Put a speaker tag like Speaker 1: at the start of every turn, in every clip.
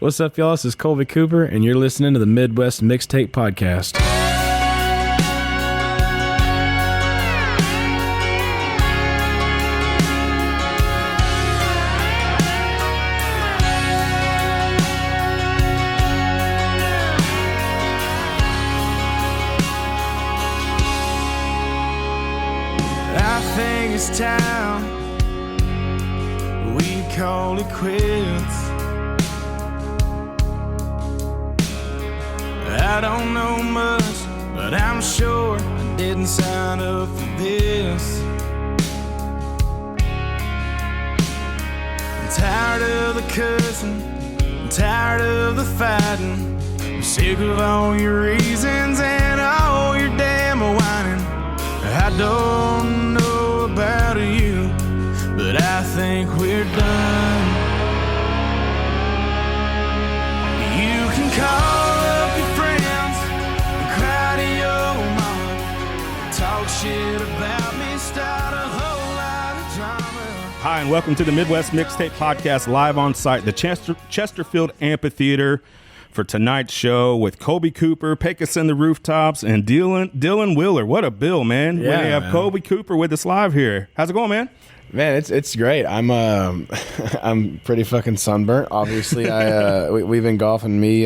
Speaker 1: What's up, y'all? This is Kolby Cooper, and you're listening to the Midwest Mixtape Podcast.
Speaker 2: I think it's time we call it quits. I don't know much, but I'm sure I didn't sign up for this. I'm tired of the cussing, I'm tired of the fighting. I'm sick of all your reasons and all your damn whining. I don't know about you, but I think we're done. You can call up your friends and cry to your mama, talk shit about me, start a whole lot of drama.
Speaker 3: Hi, and welcome to the Midwest Mixtape Podcast, live on site, the Chesterfield Amphitheater, for tonight's show with Kolby Cooper, Pecos and the Rooftops, and Dylan Wheeler. What a bill, man.
Speaker 1: Yeah,
Speaker 3: we have
Speaker 1: man.
Speaker 3: Kolby Cooper with us live here. How's it going, man?
Speaker 1: Man, it's great. I'm I'm pretty fucking sunburnt. Obviously, we've been golfing. Me,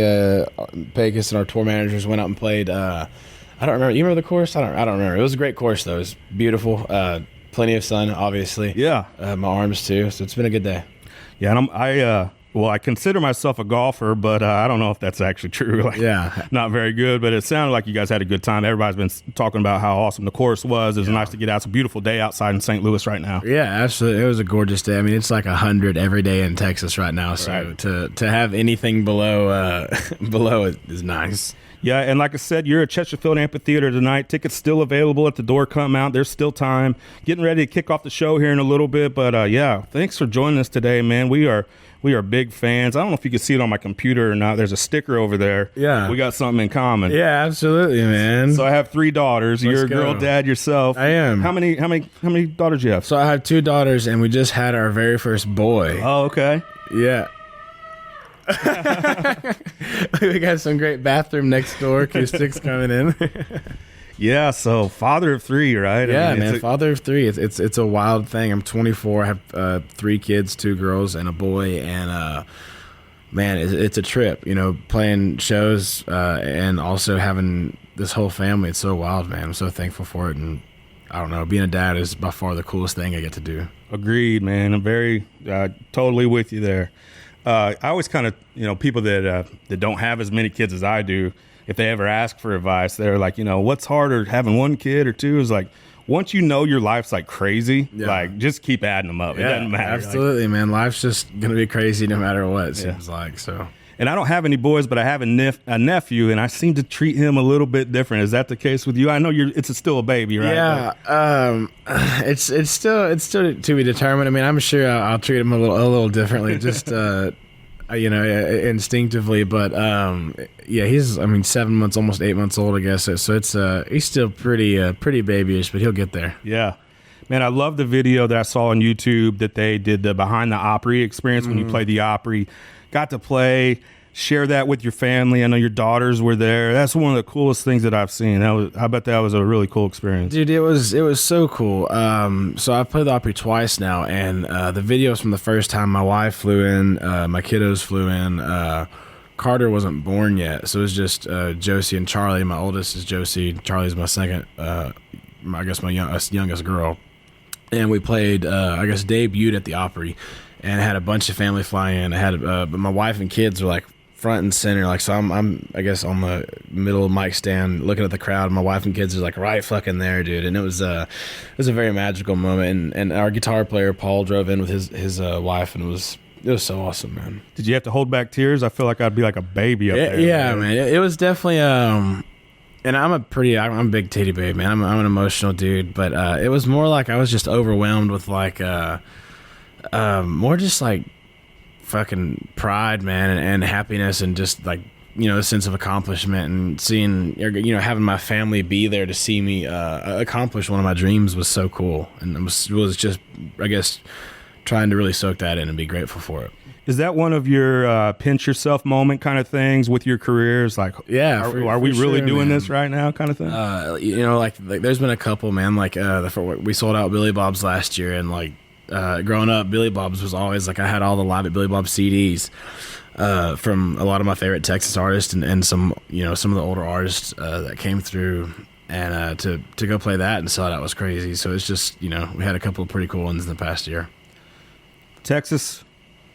Speaker 1: Pecos, and our tour managers went out and played. I don't remember. You remember the course? I don't remember. It was a great course though. It was beautiful. Plenty of sun, obviously.
Speaker 3: Yeah.
Speaker 1: My arms too. So it's been a good day.
Speaker 3: Yeah, and I consider myself a golfer, but I don't know if that's actually true. Like,
Speaker 1: Yeah.
Speaker 3: not very good, but it sounded like you guys had a good time. Everybody's been talking about how awesome the course was. It was nice to get out. It's a beautiful day outside in St. Louis right now.
Speaker 1: Yeah, absolutely. It was a gorgeous day. I mean, it's like 100 every day in Texas right now. So
Speaker 3: Right.
Speaker 1: to have anything below below it is nice.
Speaker 3: Yeah, and like I said, you're at Chesterfield Amphitheater tonight. Tickets still available at the door. Come out. There's still time. Getting ready to kick off the show here in a little bit. But, yeah, thanks for joining us today, man. We are big fans. I don't know if you can see it on my computer or not. There's a sticker over there.
Speaker 1: Yeah.
Speaker 3: We got something in common.
Speaker 1: Yeah, absolutely, man.
Speaker 3: So I have 3 daughters.
Speaker 1: Let's
Speaker 3: You're a girl
Speaker 1: go.
Speaker 3: dad yourself.
Speaker 1: I am.
Speaker 3: How many daughters do you have?
Speaker 1: So I have 2 daughters, and we just had our very first boy.
Speaker 3: Oh, okay.
Speaker 1: Yeah. We got some great bathroom next door acoustics coming in.
Speaker 3: Yeah, so father of 3, right?
Speaker 1: Yeah,
Speaker 3: I mean,
Speaker 1: man, father of 3. It's a wild thing. I'm 24. I have 3 kids, 2 girls and a boy, and man, it's a trip. You know, playing shows and also having this whole family. It's so wild, man. I'm so thankful for it, and I don't know. Being a dad is by far the coolest thing I get to do.
Speaker 3: Agreed, man. I'm very totally with you there. I always kind of, people that don't have as many kids as I do, if they ever ask for advice, they're like, what's harder, having 1 kid or 2? Is like, once you know your life's like crazy, like just keep adding them up. It doesn't matter.
Speaker 1: Absolutely, man. Life's just gonna be crazy no matter what. It seems like so.
Speaker 3: And I don't have any boys, but I have a nephew, and I seem to treat him a little bit different. Is that the case with you? I know it's still a baby, right?
Speaker 1: Yeah, it's still to be determined. I mean, I'm sure I'll treat him a little differently, just instinctively. But yeah, he's 7 months, almost 8 months old, I guess. So it's he's still pretty babyish, but he'll get there.
Speaker 3: Yeah. Man, I love the video that I saw on YouTube that they did, the behind the Opry experience when you played the Opry. Got to play, share that with your family. I know your daughters were there. That's one of the coolest things that I've seen. I bet that was a really cool experience.
Speaker 1: Dude, it was so cool. So I've played the Opry twice now, and the videos from the first time, my wife flew in, my kiddos flew in. Carter wasn't born yet, so it was just Josie and Charlie. My oldest is Josie. Charlie's my second, I guess my youngest girl. And we played, debuted at the Opry, and had a bunch of family fly in. I had, but my wife and kids were like front and center, like, so I'm I guess on the middle of mic stand looking at the crowd. My wife and kids are like right fucking there, dude. And it was a very magical moment. And our guitar player Paul drove in with his wife, and it was so awesome, man.
Speaker 3: Did you have to hold back tears? I feel like I'd be like a baby up there.
Speaker 1: Yeah, man. It was definitely and I'm a big titty babe, man. I'm an emotional dude, but it was more like I was just overwhelmed with like more just like fucking pride, man, and happiness, and just like, a sense of accomplishment, and seeing, having my family be there to see me accomplish one of my dreams was so cool. And it was just, I guess, trying to really soak that in and be grateful for it.
Speaker 3: Is that one of your pinch yourself moment kind of things with your careers? Like,
Speaker 1: yeah,
Speaker 3: are we really
Speaker 1: sure,
Speaker 3: doing
Speaker 1: man.
Speaker 3: this right now kind of thing?
Speaker 1: Like there's been a couple, man. Like we sold out Billy Bob's last year, and like growing up, Billy Bob's was always like I had all the Live at Billy Bob's CDs from a lot of my favorite Texas artists and some some of the older artists that came through. And to go play that and sell it out was crazy. So it's just, we had a couple of pretty cool ones in the past year.
Speaker 3: Texas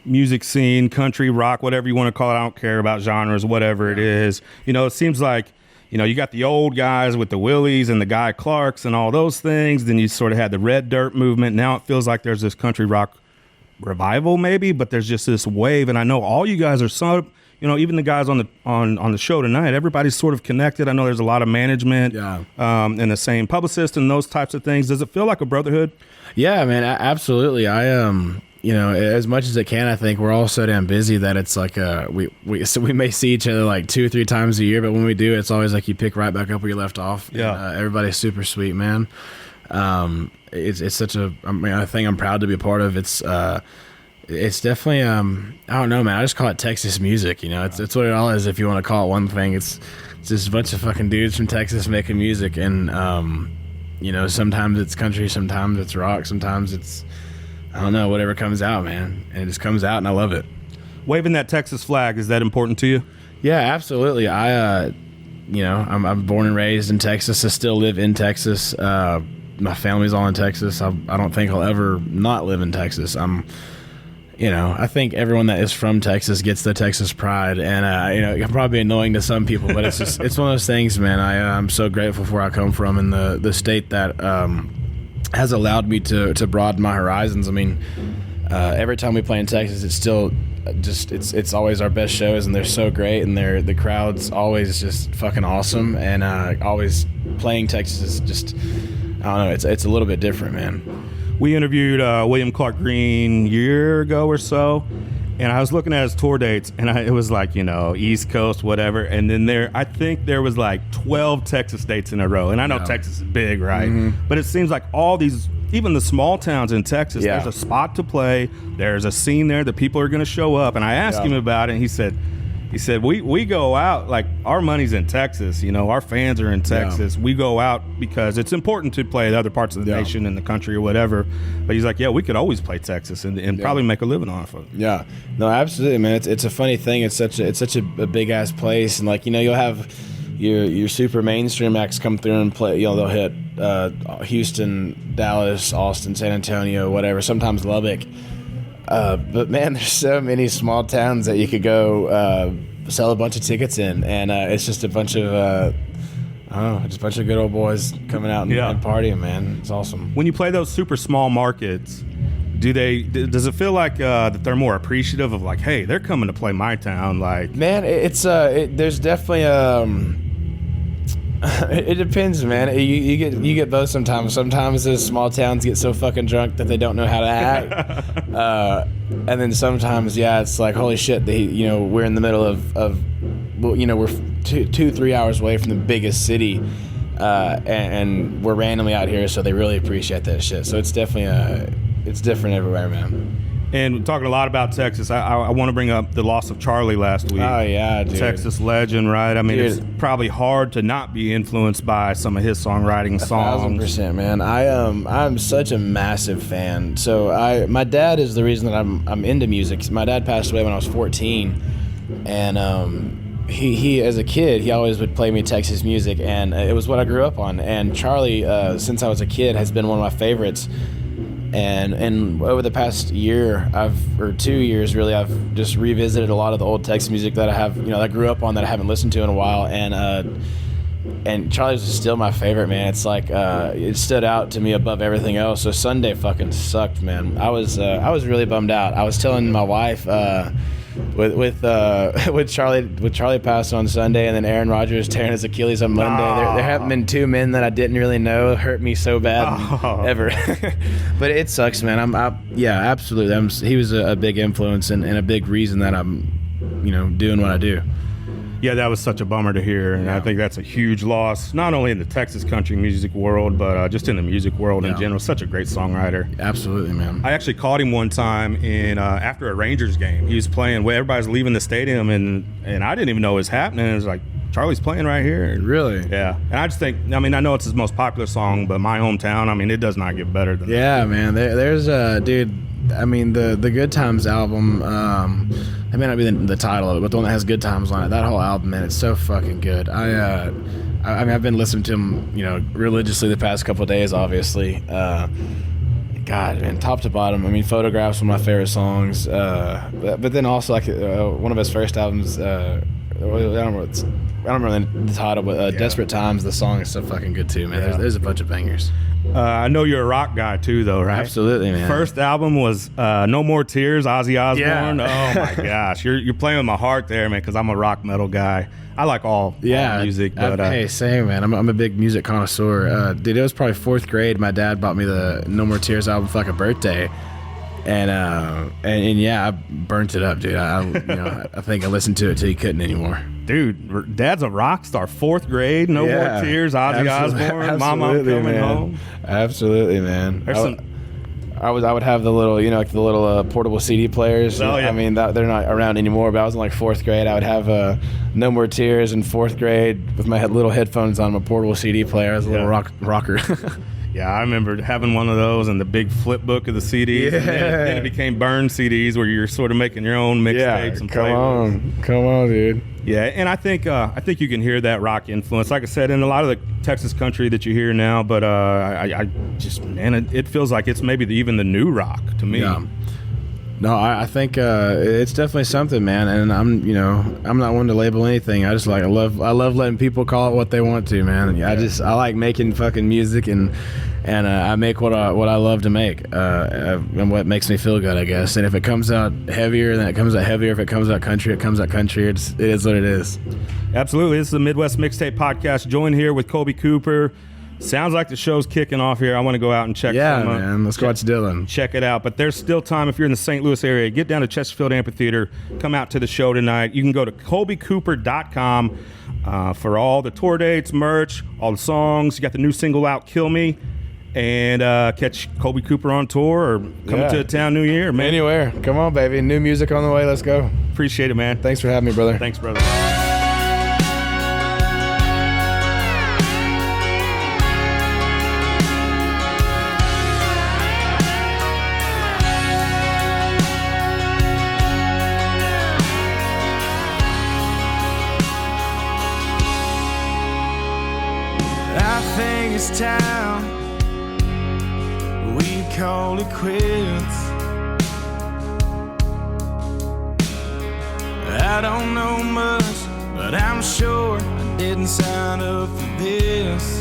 Speaker 3: music scene, country, rock, whatever you want to call it. I don't care about genres, whatever it is. It seems like, you got the old guys with the Willies and the Guy Clarks and all those things. Then you sort of had the Red Dirt movement. Now it feels like there's this country rock revival maybe, but there's just this wave. And I know all you guys are so... even the guys on the show tonight, everybody's sort of connected. I know there's a lot of management and the same publicist and those types of things. Does it feel like a brotherhood?
Speaker 1: Yeah, man, absolutely. I as much as it can, I think we're all so damn busy that it's like we may see each other like 2 or 3 times a year, but when we do, it's always like you pick right back up where you left off.
Speaker 3: Yeah,
Speaker 1: and, everybody's super sweet, man. It's such a thing I'm proud to be a part of. It's definitely I don't know, man. I just call it Texas music. It's what it all is. If you want to call it one thing, it's just a bunch of fucking dudes from Texas making music, and sometimes it's country, sometimes it's rock, sometimes it's I don't know, whatever comes out, man. And it just comes out, and I love it.
Speaker 3: Waving that Texas flag, is that important to you?
Speaker 1: Yeah, absolutely. I'm born and raised in Texas. I still live in Texas. My family's all in Texas. I don't think I'll ever not live in Texas. I think everyone that is from Texas gets the Texas pride, and it's probably annoying to some people, but it's just it's one of those things, man. I'm so grateful for where I come from and the state that has allowed me to broaden my horizons. I mean, every time we play in Texas, it's still just it's always our best shows, and they're so great, and the crowd's always just fucking awesome, and always playing Texas is just I don't know, it's a little bit different, man.
Speaker 3: We interviewed William Clark Green a year ago or so, and I was looking at his tour dates, and it was like, East Coast, whatever, and then I think there was like 12 Texas dates in a row, and I know Texas is big, right? Mm-hmm. But it seems like all these, even the small towns in Texas, there's a spot to play, there's a scene there that people are going to show up, and I asked him about it, and he said, we go out, like our money's in Texas, our fans are in Texas. We go out because it's important to play other parts of the nation and the country or whatever. But he's like, we could always play Texas and probably make a living off of it. Yeah,
Speaker 1: no, absolutely, man. It's a funny thing. It's such a big ass place, and like you'll have your super mainstream acts come through and play. They'll hit Houston, Dallas, Austin, San Antonio, whatever. Sometimes Lubbock. But man, there's so many small towns that you could go sell a bunch of tickets in, and it's just a bunch of just a bunch of good old boys coming out and partying, man. It's awesome.
Speaker 3: When you play those super small markets, does it feel like that they're more appreciative of like, hey, they're coming to play my town? Like,
Speaker 1: man, there's definitely it depends, man. You get both sometimes. Sometimes those small towns get so fucking drunk that they don't know how to act, and then sometimes, it's like, holy shit, we're in the middle of we're 2-3 hours away from the biggest city, and we're randomly out here, so they really appreciate that shit. So it's definitely it's different everywhere, man.
Speaker 3: And talking a lot about Texas, I want to bring up the loss of Charlie last week.
Speaker 1: Oh, yeah, dude.
Speaker 3: Texas legend, right? I mean, it's probably hard to not be influenced by some of his songwriting songs.
Speaker 1: 1,000%, man. I'm such a massive fan. So my dad is the reason that I'm into music. My dad passed away when I was 14, and he as a kid, he always would play me Texas music, and it was what I grew up on. And Charlie, since I was a kid, has been one of my favorites. And over the past year, or 2 years really, I've just revisited a lot of the old Texas music that I have, that I grew up on that I haven't listened to in a while. And Charlie's is still my favorite, man. It's like it stood out to me above everything else. So Sunday fucking sucked, man. I was really bummed out. I was telling my wife with Charlie passed on Sunday, and then Aaron Rodgers tearing his Achilles on Monday. There haven't been 2 men that I didn't really know hurt me so bad ever. But it sucks, man. Absolutely. He was a big influence and a big reason that I'm, doing what I do.
Speaker 3: Yeah, that was such a bummer to hear, and I think that's a huge loss, not only in the Texas country music world, but just in the music world in general. Such a great songwriter.
Speaker 1: Absolutely, man.
Speaker 3: I actually caught him one time in after a Rangers game. He was playing where everybody's leaving the stadium, and I didn't even know it was happening. It was like, Charlie's playing right here.
Speaker 1: Really?
Speaker 3: Yeah. And I just think, I mean, I know it's his most popular song, but My Hometown, I mean, it does not get better than that.
Speaker 1: Yeah, man. There's dude, I mean, the Good Times album, it may not be the title of it, but the one that has Good Times on it, that whole album, man, it's so fucking good. I mean, I've been listening to him, religiously the past couple of days, obviously. God, man, top to bottom. I mean, Photographs one of my favorite songs. But then also, like, one of his first albums, I don't remember the title, but Desperate Times, the song is so fucking good too, man.
Speaker 3: Yeah.
Speaker 1: There's a bunch of bangers.
Speaker 3: I know you're a rock guy too, though, right?
Speaker 1: Absolutely, man.
Speaker 3: First album was No More Tears, Ozzy Osbourne.
Speaker 1: Yeah.
Speaker 3: Oh my gosh, you're playing with my heart there, man, because I'm a rock metal guy. I like all music, but
Speaker 1: hey, same, man. I'm a big music connoisseur. Dude, it was probably 4th grade. My dad bought me the No More Tears album for like a birthday. And yeah, I burnt it up, dude. I think I listened to it till you couldn't anymore.
Speaker 3: Dude, Dad's a rock star. 4th grade, No More Tears, Ozzy Osbourne, Mama, I'm Coming Home.
Speaker 1: Absolutely, man. I would have the little, like the little portable CD players.
Speaker 3: Oh, yeah.
Speaker 1: I mean, they're not around anymore, but I was in like 4th grade. I would have No More Tears in 4th grade with my little headphones on, my portable CD player. I was a little rocker.
Speaker 3: Yeah, I remember having one of those and the big flip book of the CDs.
Speaker 1: Yeah.
Speaker 3: And then it became burn CDs where you're sort of making your own mixtapes and
Speaker 1: come on, dude.
Speaker 3: Yeah, and I think you can hear that rock influence, like I said, in a lot of the Texas country that you hear now. But I just, man, it feels like it's maybe even the new rock to me.
Speaker 1: Yeah. No, I think it's definitely something, man. And I'm not one to label anything. I love letting people call it what they want to, man. I like making fucking music, and I make what I love to make, and what makes me feel good, I guess. And if it comes out heavier, then it comes out heavier. If it comes out country, it comes out country. It is what it is.
Speaker 3: Absolutely. This is the Midwest Mixtape Podcast. Joined here with Kolby Cooper. Sounds like the show's kicking off here. I want to go out and check.
Speaker 1: Man. Let's go watch Dylan.
Speaker 3: Check it out. But there's still time if you're in the St. Louis area. Get down to Chesterfield Amphitheater. Come out to the show tonight. You can go to kolbycooper.com for all the tour dates, merch, all the songs. You got the new single out, Kill Me. And catch Kolby Cooper on tour or coming to a town New Year, man.
Speaker 1: Anywhere. Come on, baby. New music on the way. Let's go.
Speaker 3: Appreciate it, man.
Speaker 1: Thanks for having me, brother.
Speaker 3: Thanks, brother.
Speaker 2: This town we call it quits. I don't know much, but I'm sure I didn't sign up for this.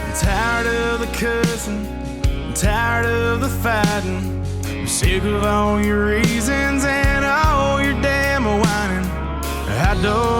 Speaker 2: I'm tired of the cussing, I'm tired of the fighting. I'm sick of all your reasons and all your damn whining. I don't